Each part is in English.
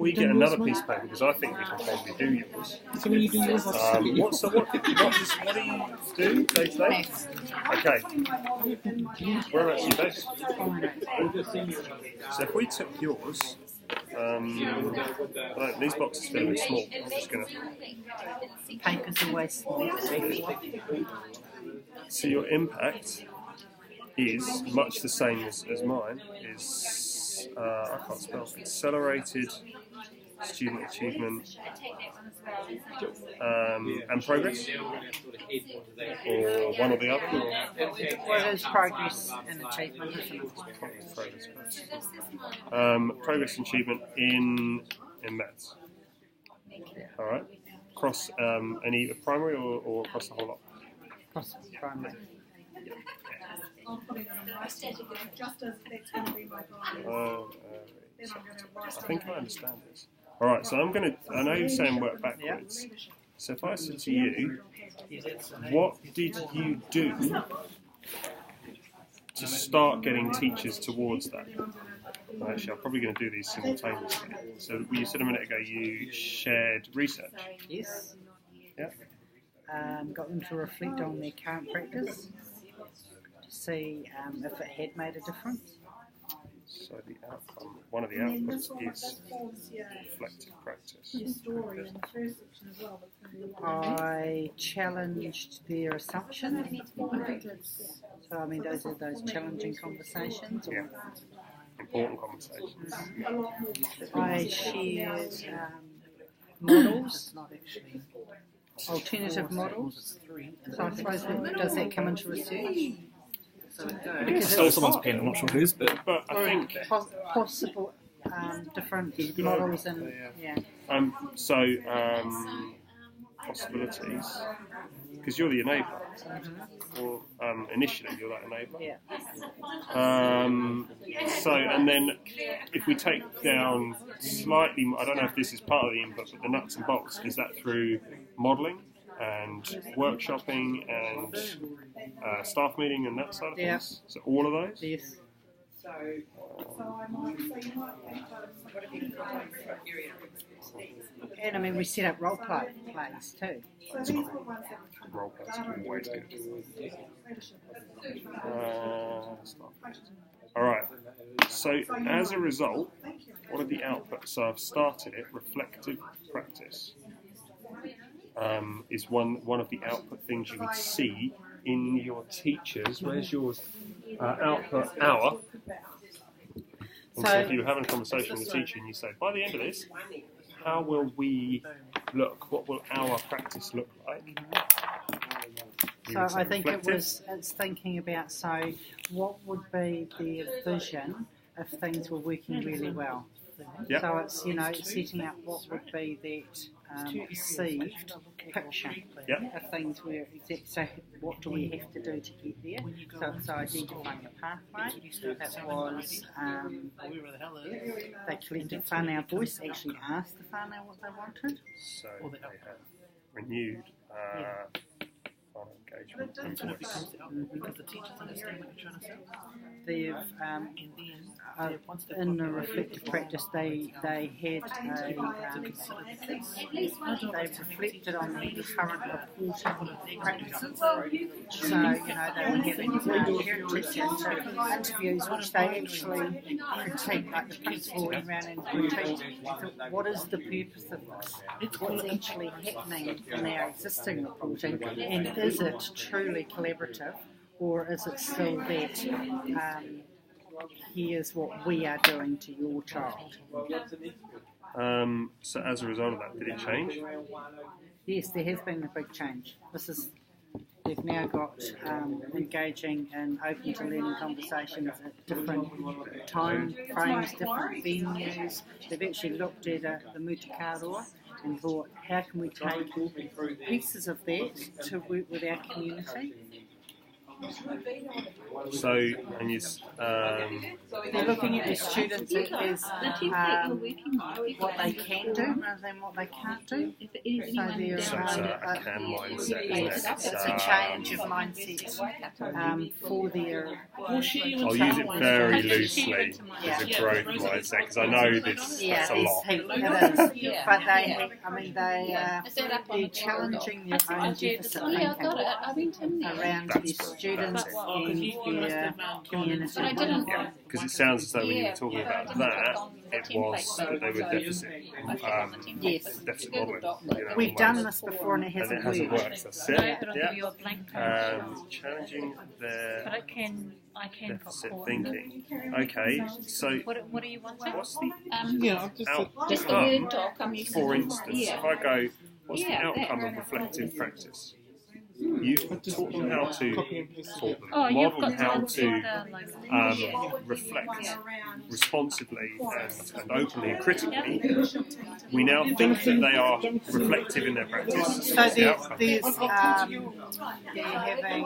we get another piece of paper, because I think we can probably do yours. So when you do yours, What do you do day to day? Okay. Whereabouts are you based? So if we took yours, these boxes feel a bit small. I'm just going to. Paper's always small. So your impact is much the same as mine. Is I can't spell. Accelerated student achievement and progress, or one or the other. Well, there's progress and achievement, isn't it? Progress and achievement in maths. All right. Across any primary or across the whole lot. Across primary. I think I understand this. All right, so I know you're saying work backwards. So if I said to you, what did you do to start getting teachers towards that? Well, actually, I'm probably going to do these simultaneously. So you said a minute ago you shared research. Yes. Yeah. Got them to reflect on their current practice to see if it had made a difference. So the outcome, one of the outputs is reflective practice. I challenged their assumptions. So I mean, those are those challenging conversations. Yeah. Important conversations. I shared models, alternative models. So I suppose does that come into research? Because stole someone's pen, I'm not sure whose, but I think possible different models and possibilities, because you're the enabler, or initially you're that enabler. Yeah. So and then if we take down slightly, I don't know if this is part of the input, but the nuts and bolts, is that through modelling and workshopping and staff meeting and that sort of things? So all of those? Yes. And I mean, we set up role plays too. Role plays are always good. All right. So as a result, what are the outputs? So I've started it. Reflective practice is one of the output things you would see in your teachers. Where's yours? Output hour. And so if you were having a conversation with a teacher and you say, by the end of this, how will we look? What will our practice look like? So I think it's thinking about, so what would be their vision if things were working really well? Yep. So it's, setting up what would be that perceived picture if things were exact. So what do we have to do to get there? So it's identifying the pathway. It was they collected whānau voice, actually asked the whānau what they wanted. So they have renewed engagement. Because the teachers understand what you're trying to say. They've in the reflective practice, they had they reflected on the current reporting practices. So they were having parent-teacher interviews, which they actually critique, like the principal went around and critiqued what is the purpose of this? What's actually happening in our existing reporting, and is it truly collaborative, or is it still that here's what we are doing to your child? So as a result of that, did it change? Yes, there has been a big change. They've now got engaging in open to learning conversations at different time frames, different venues. They've actually looked at the Mutakaroa and thought, how can we take pieces of that to work with our community? So, and you, they're looking at the students as what they can do rather than what they can't do. So it's a can mindset, yes, isn't it? it's a change of mindset for their. I'll use it very loosely as a growth mindset because I know that's a lot. It is. But they're challenging their own deficit thinking around the students and their community. Yeah, because it sounds as though when you were talking about that, it was that they were deficit modelling. We've done this before and it hasn't worked. That's it. Yeah. Challenging their deficit thinking. Okay, so what do you want? what's the outcome? For instance, if I go, what's the outcome of reflective practice? You've taught them how to model how to reflect responsively and openly and critically. We now think that they are reflective in their practice. So they're having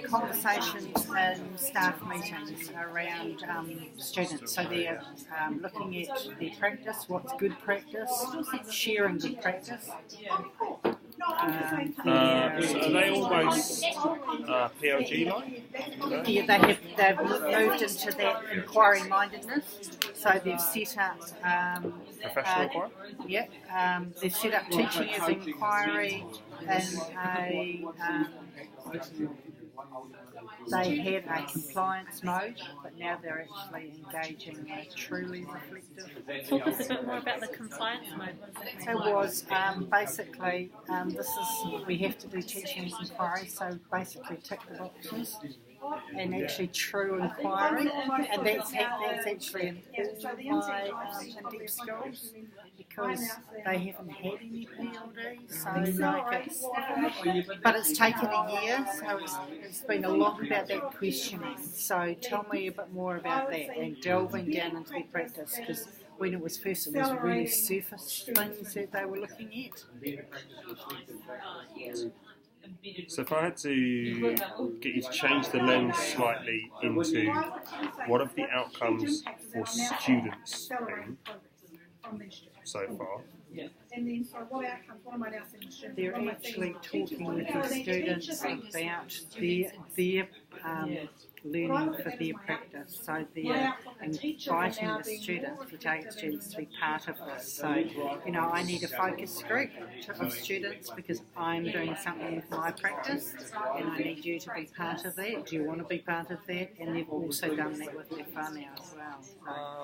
conversations and staff meetings around students. So they're looking at their practice, what's good practice, sharing good practice. So are they almost PLG like? Yeah, they've moved into that inquiry mindedness. So they've set up Professional inquiry? Yep. They've set up teaching as inquiry and they had a compliance mode, but now they're actually engaging in truly reflective. Talk us a bit more about the compliance mode. It was basically, we have to do teaching as inquiry, so basically tick the boxes and actually true inquiry, and that's actually important by in-depth schools because they haven't had any PLD, so but it's taken a year, so it's been a lot about that questioning. So tell me a bit more about that and delving down into their practice, because when it was first, it was really surface things that they were looking at. So if I had to get you to change the lens slightly into what have the outcomes for students been so far? They're actually talking with the students about their learning for their practice. So they're inviting the students, the target students, to be part of this. So, I need a focus group of students because I'm doing something with my practice and I need you to be part of that. Do you want to be part of that? And they've also done that with their whānau as well.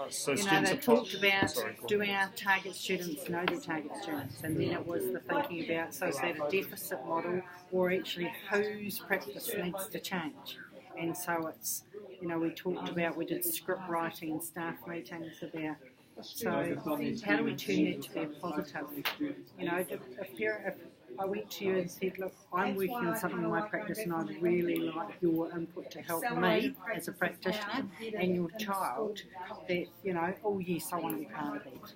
So they talked about do our target students know their target students, and then it was the thinking about, so is that a deficit model or actually whose practice needs to change? And so it's, we did script writing and staff meetings about, so how do we turn that to be a positive? If I went to you and said, look, I'm working on something in my practice and I'd really like your input to help me as a practitioner and your child, that, oh yes, I want to be part of that.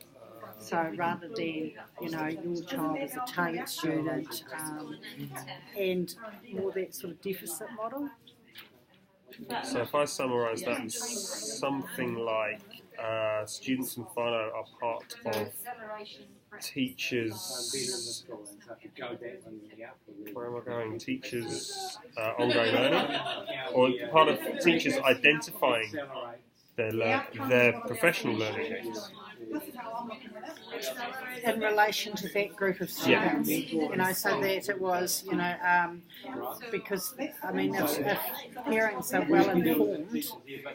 So rather than, your child as a target student and more that sort of deficit model. So if I summarise that as something like students in whānau are part of teachers, where am I going? Teachers' ongoing learning, or part of teachers identifying their professional learning needs. In relation to that group of students, so that it was, because, if parents are well informed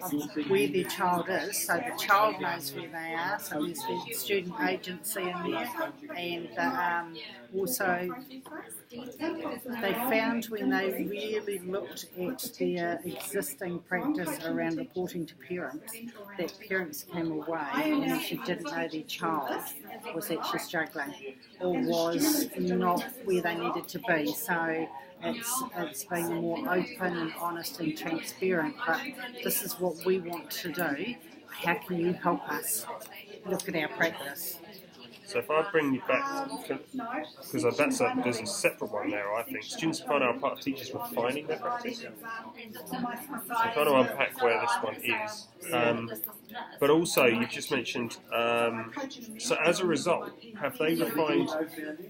of where their child is, so the child knows where they are, so there's the student agency in there, and also they found when they really looked at their existing practice around reporting to parents, that parents came away and actually didn't know their child was actually struggling or was not where they needed to be. So it's being more open and honest and transparent, but this is what we want to do. How can you help us look at our practice? So if I bring you back, because there's a separate one there, I think. Students find out part of teachers refining their practice. So trying to unpack where this one is. But also, you've just mentioned, so as a result, have they refined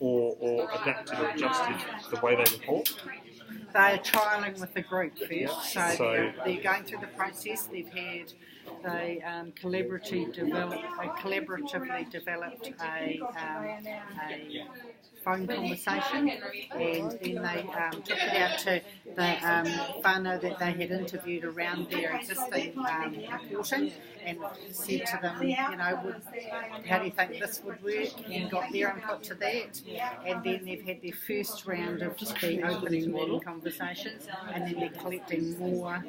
or adapted or adjusted the way they report? They're trialling with the group first, so they're going through the process. They collaboratively developed a phone conversation, and then they took it out to the whānau that they had interviewed around their existing reporting, and said to them, how do you think this would work, and got their input to that. And then they've had their first round of the opening meeting conversations, and then they're collecting more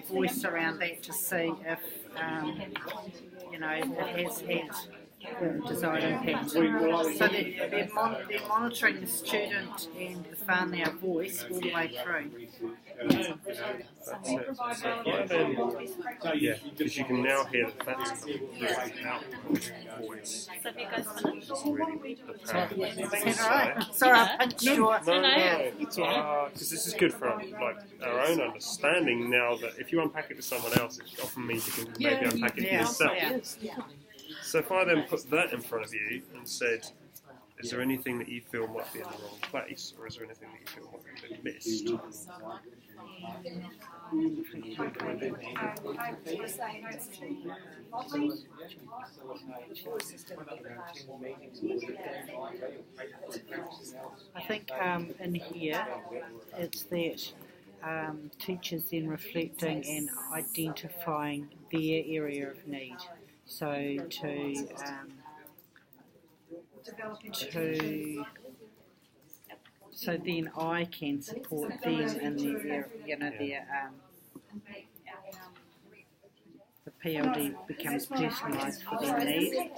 voice around that to see if it has had the desired impact. So they're monitoring the student and the whānau voice all the way through. That's it. So yeah, because you can now hear that that's out voice. So if you guys finish. It's really the power. Is that right? Sorry, I punched your... No, because this is good for our own understanding now, that if you unpack it to someone else, it often means you can maybe unpack it for yourself. Yeah. So if I then put that in front of you and said, is there anything that you feel might be in the wrong place, or is there anything that you feel might have been missed? I think in here it's that teachers then reflecting and identifying their area of need. So so then I can support them in their, the PLD becomes personalised for their need.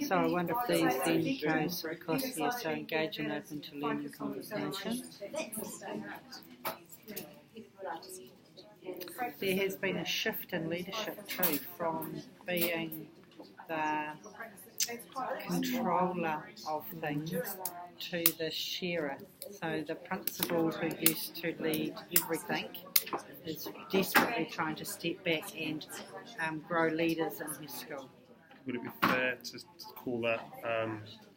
So I wonder if these then goes across here, so engage in open to learning conversation. There has been a shift in leadership too, from being the controller of things to the sharer. So the principal who used to lead everything is desperately trying to step back and grow leaders in his school. Would it be fair to call that a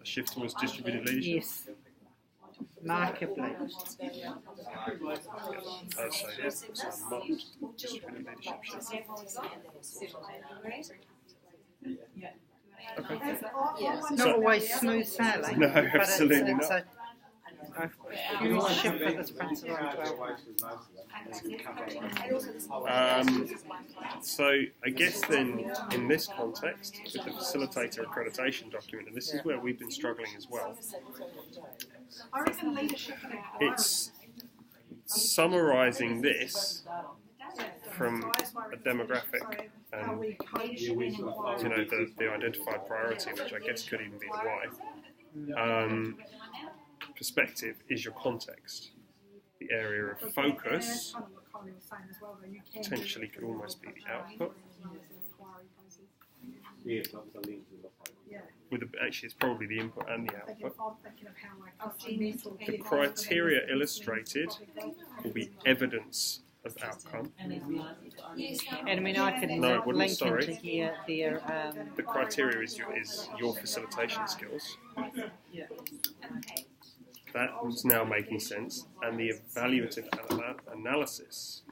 shift towards distributed leadership? Yes, markedly. So marked distributed leadership shift. Okay. Not always smooth sailing. No, but absolutely it's not. A huge shift for this principal as well. So I guess then in this context, with the facilitator accreditation document, and this is where we've been struggling as well, it's summarising this from a demographic and the identified priority, which I guess could even be the why. Perspective is your context. The area of focus potentially could almost be the output. Actually, it's probably the input and the output. The criteria illustrated will be evidence of outcome. And I mean, I can link into here the criteria is your facilitation skills. That is now making sense, and the evaluative analysis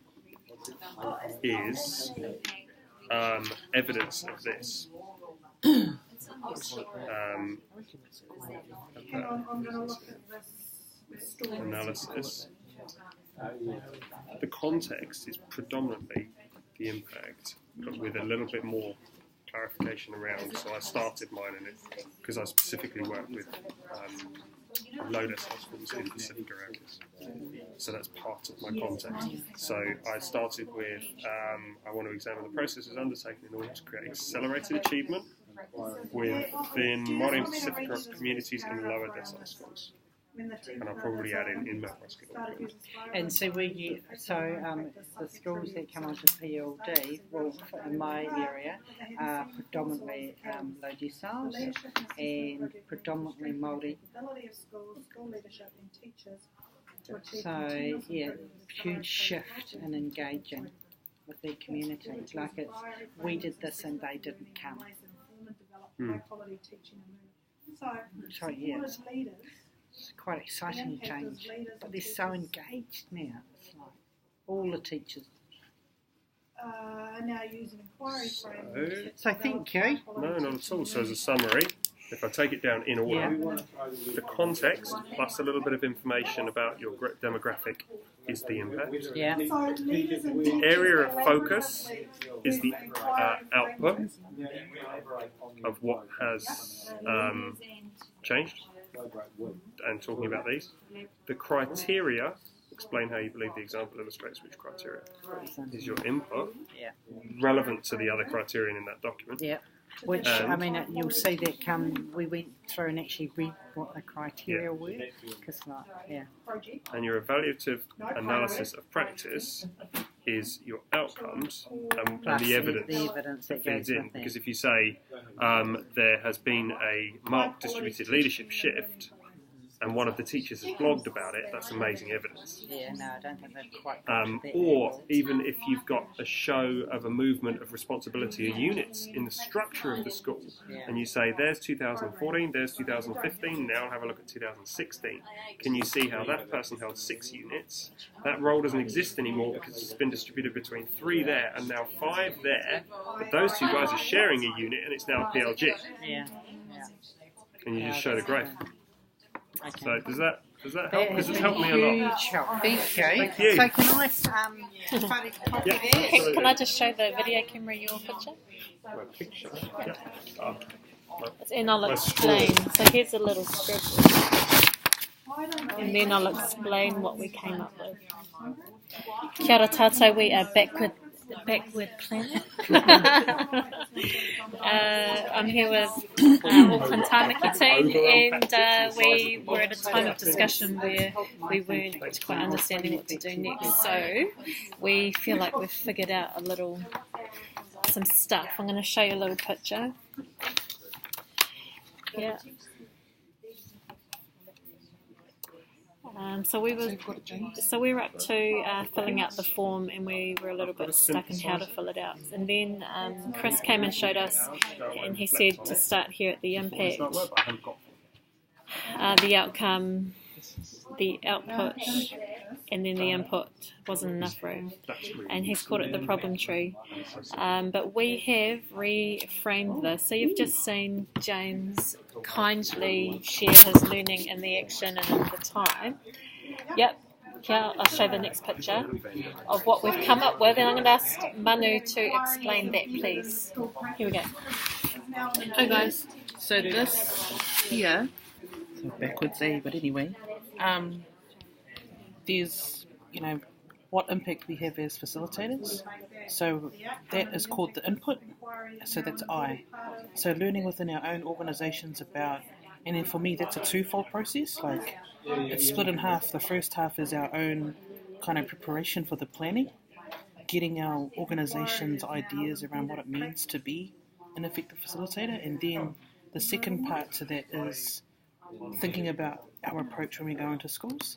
is evidence of this. Analysis. The context is predominantly the impact, but with a little bit more clarification around. So I started mine in it because I specifically work with low decile schools in Pacific areas. So that's part of my context. So I started with, I want to examine the processes undertaken in order to create accelerated achievement within modern Pacific communities in lower decile schools. And I'll probably add in Mount Ruskell. And so the schools that come onto PLD, well, in my area, are predominantly low deciles and predominantly Māori. So, yeah, huge shift in engaging with their community. Like we did this and they didn't come. So, yeah, it's quite exciting change. But they're so engaged now. It's like all the teachers. Now use an inquiry frame. So thank you. No, not at all. So as a summary, if I take it down in order, the context plus a little bit of information about your demographic is the impact. Yeah. The area of focus is the output of what has changed, and talking about these. The criteria, explain how you believe the example illustrates which criteria is your input, relevant to the other criterion in that document. Yeah. Which, I mean, you'll see that we went through and actually read what the criteria were. Cause And your evaluative analysis of practice is your outcomes and the evidence that feeds in. Because if you say there has been a marked distributed leadership shift, and one of the teachers has blogged about it, that's amazing evidence. Yeah, no, I don't think they've quite or even if you've got a show of a movement of responsibility of units in the structure of the school, and you say, there's 2014, there's 2015, now have a look at 2016. Can you see how that person held 6 units? That role doesn't exist anymore because it's been distributed between 3 there and now 5 there, but those 2 guys are sharing a unit and it's now a PLG. Yeah. And you just show the growth. Okay. So does that help? Because it's helped me a lot. Thank you. Thank you. So can I photocopy there? Can I just show the video camera your picture? My picture. And I'll explain. So here's a little scribble. And then I'll explain what we came up with. Kia ora tātou, we are backward planner. I'm here with Auckland Tāmaki team, and we were at a time of discussion where we weren't quite understanding what to do next. So we feel like we've figured out some stuff. I'm going to show you a little picture. Yeah. So we were up to filling out the form, and we were a little bit stuck in how to fill it out. And then Chris came and showed us, and he said to start here at the impact, the outcome, the output, and then the input wasn't enough room. And he's called it the problem tree. But we have reframed this. So you've just seen James kindly share his learning in the action and in the time. Yep. Here, I'll show the next picture of what we've come up with, and I'm going to ask Manu to explain that, please. Here we go. Hi guys. So this here, so backwards but anyway, there's, what impact we have as facilitators. So that is called the input. So that's I. So learning within our own organisations about, and then for me that's a twofold process. Like it's split in half. The first half is our own kind of preparation for the planning, getting our organisation's ideas around what it means to be an effective facilitator, and then the second part to that is thinking about our approach when we go into schools.